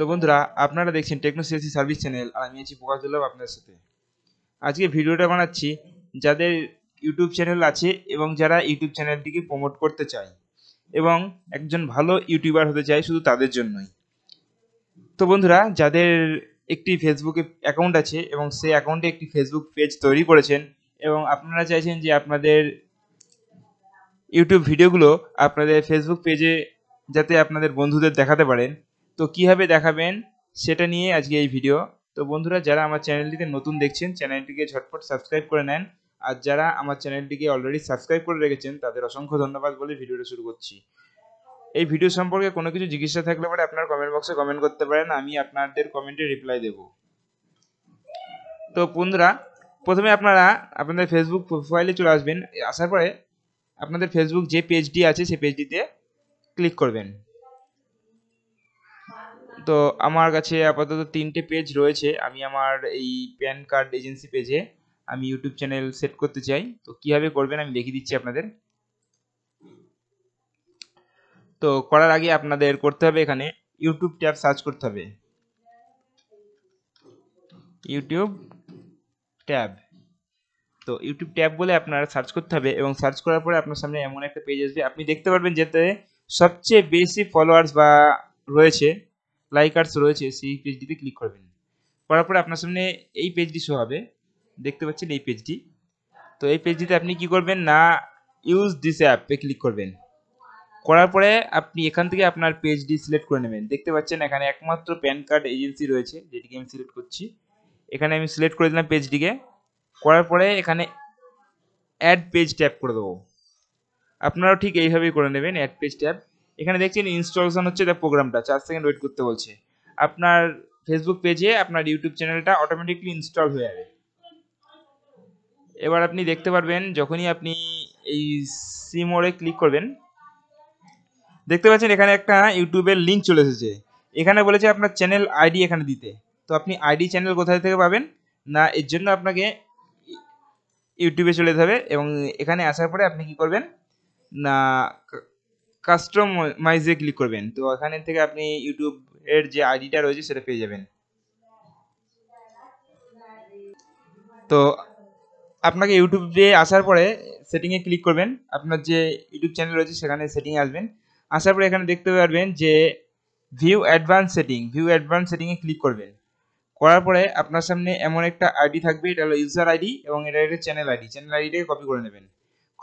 তো বন্ধুরা, আপনারা দেখছেন টেকনো সিএসসি সার্ভিস চ্যানেল, আর আমি আছি প্রকাশদুল্লাভ আপনাদের সাথে। আজকে ভিডিওটা বানাচ্ছি যাদের ইউটিউব চ্যানেল আছে এবং যারা ইউটিউব চ্যানেলটিকে প্রমোট করতে চায় এবং একজন ভালো ইউটিউবার হতে চায়, শুধু তাদের জন্যই। তো বন্ধুরা, যাদের একটি ফেসবুকে অ্যাকাউন্ট আছে এবং সেই অ্যাকাউন্টে একটি ফেসবুক পেজ তৈরি করেছেন এবং আপনারা চাইছেন যে আপনাদের ইউটিউব ভিডিওগুলো আপনাদের ফেসবুক পেজে যাতে আপনাদের বন্ধুদের দেখাতে পারেন, তো কীভাবে দেখাবেন সেটা নিয়ে আজকে এই ভিডিও। তো বন্ধুরা, যারা আমার চ্যানেলটিতে নতুন দেখছেন, চ্যানেলটিকে ঝটপট সাবস্ক্রাইব করে নেন, আর যারা আমার চ্যানেলটিকে অলরেডি সাবস্ক্রাইব করে রেখেছেন তাদের অসংখ্য ধন্যবাদ বলে ভিডিওটা শুরু করছি। এই ভিডিও সম্পর্কে কোনো কিছু জিজ্ঞাসা থাকলে পরে আপনার কমেন্ট বক্সে কমেন্ট করতে পারেন, আমি আপনাদের কমেন্টে রিপ্লাই দেব। তো বন্ধুরা, প্রথমে আপনারা আপনাদের ফেসবুক প্রোফাইলে চলে আসবেন। আসার পরে আপনাদের ফেসবুক যে পেজটি আছে সেই পেজটিতে ক্লিক করবেন। তো আমার কাছে আপাতত 3টে পেজ রয়েছে। আমি আমার এই প্যান কার্ড এজেন্সি পেজে আমি ইউটিউব চ্যানেল সেট করতে চাই। তো কিভাবে করবেন আমি দেখিয়ে দিচ্ছি আপনাদের। তো করার আগে আপনাদের করতে হবে, এখানে ইউটিউব ট্যাব সার্চ করতে হবে, ইউটিউব ট্যাব। তো ইউটিউব ট্যাব বলে আপনারা সার্চ করতে হবে এবং সার্চ করার পরে আপনার সামনে এমন একটা পেজ আসবে। আপনি দেখতে পারবেন যেতে সবচেয়ে বেশি ফলোয়ার্স বা রয়েছে, লাইকার্স রয়েছে, সেই পেজটিতে ক্লিক করবেন। করার পরে আপনার সামনে এই পেজটি শো হবে, দেখতে পাচ্ছেন এই পেজটি। তো এই পেজটিতে আপনি কি করবেন না, ইউজ দিস অ্যাপে ক্লিক করবেন। করার পরে আপনি এখান থেকে আপনার পেজটি সিলেক্ট করে নেবেন। দেখতে পাচ্ছেন এখানে একমাত্র প্যান কার্ড এজেন্সি রয়েছে, যেটিকে আমি সিলেক্ট করছি। এখানে আমি সিলেক্ট করে দিলাম পেজটিকে। করার পরে এখানে অ্যাড পেজ ট্যাপ করে দেবো। আপনারাও ঠিক এইভাবেই করে নেবেন, অ্যাড পেজ ট্যাব। এখানে দেখছেন ইনস্টলেশন হচ্ছে তার প্রোগ্রামটা, 4 সেকেন্ড ওয়েট করতে বলছে। আপনার ফেসবুক পেজে আপনার ইউটিউব চ্যানেলটা অটোমেটিকলি ইনস্টল হয়ে যাবে। এবার আপনি দেখতে পারবেন যখনই আপনি এই সি মোড়ে ক্লিক করবেন, দেখতে পাচ্ছেন এখানে একটা ইউটিউবের লিঙ্ক চলে এসেছে। এখানে বলেছে আপনার চ্যানেল আইডি এখানে দিতে। তো আপনি আইডি চ্যানেল কোথায় থেকে পাবেন না, এর জন্য আপনাকে ইউটিউবে চলে যেতে হবে এবং এখানে আসার পরে আপনি কি করবেন না, কাস্টমাইজে ক্লিক করবেন। তো এখানে থেকে আপনি ইউটিউব এর যে আইডিটা রয়েছে সেটা পেয়ে যাবেন। তো আপনাকে ইউটিউবে আসার পরে সেটিংয়ে ক্লিক করবেন, আপনার যে ইউটিউব চ্যানেল রয়েছে সেখানে সেটিংয়ে আসবেন। আসার পরে এখানে দেখতে পারবেন যে ভিউ অ্যাডভান্স সেটিংয়ে ক্লিক করবেন। করার পরে আপনার সামনে এমন একটা আইডি থাকবে, এটা হলো ইউজার আইডি এবং এটা একটা চ্যানেল আইডিটাকে কপি করে নেবেন।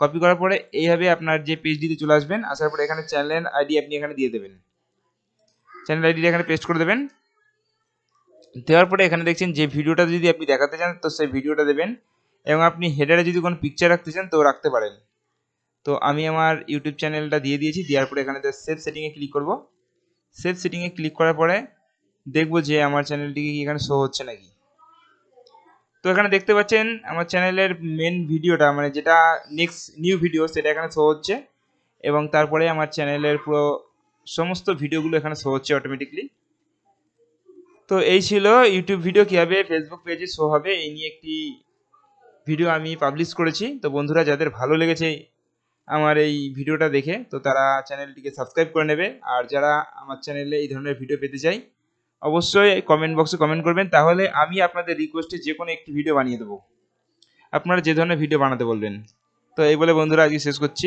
কপি করার পরে এইভাবে আপনার যে পেজটিতে চলে আসবেন। আসার পরে এখানে চ্যানেল আইডি আপনি এখানে দিয়ে দেবেন, চ্যানেল আইডিটা এখানে পেস্ট করে দেবেন। দেওয়ার পরে এখানে দেখছেন যে ভিডিওটা যদি আপনি দেখাতে চান তো সেই ভিডিওটা দেবেন এবং আপনি হেডারে যদি কোনো পিকচার রাখতে চান তো রাখতে পারেন। তো আমি আমার ইউটিউব চ্যানেলটা দিয়ে দিয়েছি। দেওয়ার পরে এখানে সেভ সেটিংয়ে ক্লিক করব। সেভ সেটিংয়ে ক্লিক করার পরে দেখব যে আমার চ্যানেলটিকে কি এখানে শো হচ্ছে নাকি। তো এখানে দেখতে পাচ্ছেন আমার চ্যানেলের মেন ভিডিওটা, মানে যেটা নেক্সট নিউ ভিডিও, সেটা এখানে শো হচ্ছে এবং তারপরে আমার চ্যানেলের পুরো সমস্ত ভিডিওগুলো এখানে শো হচ্ছে অটোমেটিকলি। তো এই ছিল ইউটিউব ভিডিও কীভাবে ফেসবুক পেজে শো হবে, এই নিয়ে একটি ভিডিও আমি পাবলিশ করেছি। তো বন্ধুরা, যাদের ভালো লেগেছে আমার এই ভিডিওটা দেখে, তো তারা চ্যানেলটিকে সাবস্ক্রাইব করে নেবে। আর যারা আমার চ্যানেলে এই ধরনের ভিডিও পেতে চাই, অবশ্যই কমেন্ট বক্সে কমেন্ট করবেন, তাহলে আমি আপনাদের রিকোয়েস্টে যে কোনো একটি ভিডিও বানিয়ে দেবো। আপনারা যে ধরনের ভিডিও বানাতে বলবেন। তো এই বলে বন্ধুরা আজকে শেষ করছি।